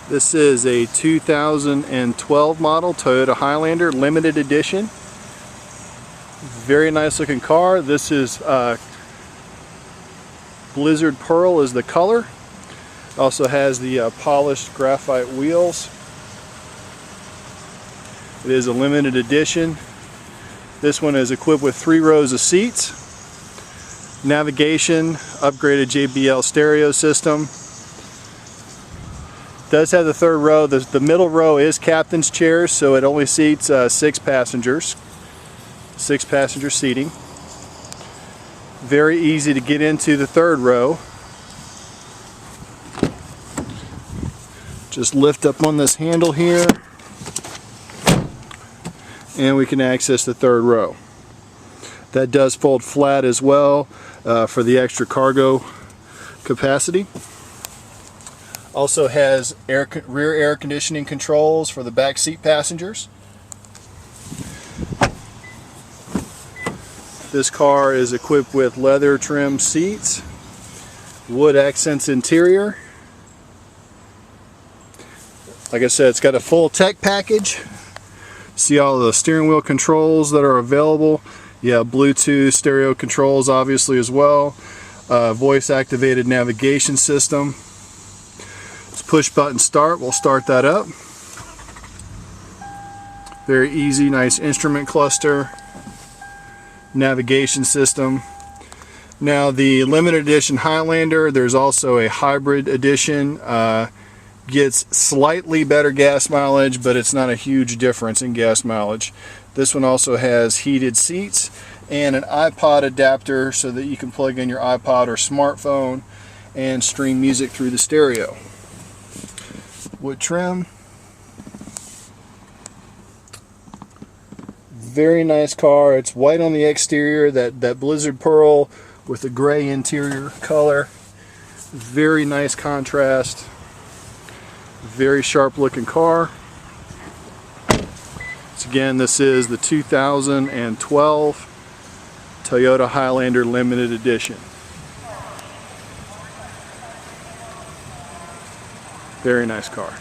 This is a 2012 model Toyota Highlander limited edition. Very nice looking car. This is Blizzard Pearl is the color. Also has the polished graphite wheels. It is a limited edition. This one is equipped with 3 rows of seats, navigation, upgraded JBL stereo system. Does have the 3rd row. The middle row is captain's chairs, so it only seats 6 passengers. 6 passenger seating. Very easy to get into the 3rd row. Just lift up on this handle here, and we can access the 3rd row. That does fold flat as well for the extra cargo capacity. Also has rear air conditioning controls for the back seat passengers. This car is equipped with leather trim seats, wood accents interior. Like I said, it's got a full tech package. See all the steering wheel controls that are available. Yeah, Bluetooth stereo controls obviously as well. Voice activated navigation system. Push button start, we'll start that up. Very easy, nice instrument cluster, navigation system. Now the limited edition Highlander, there's also a hybrid edition. Gets slightly better gas mileage, but it's not a huge difference in gas mileage. This one also has heated seats and an iPod adapter so that you can plug in your iPod or smartphone and stream music through the stereo. Wood trim. Very nice car. It's white on the exterior, that Blizzard Pearl with a gray interior color. Very nice contrast. Very sharp looking car. So again, this is the 2012 Toyota Highlander limited edition. Very nice car.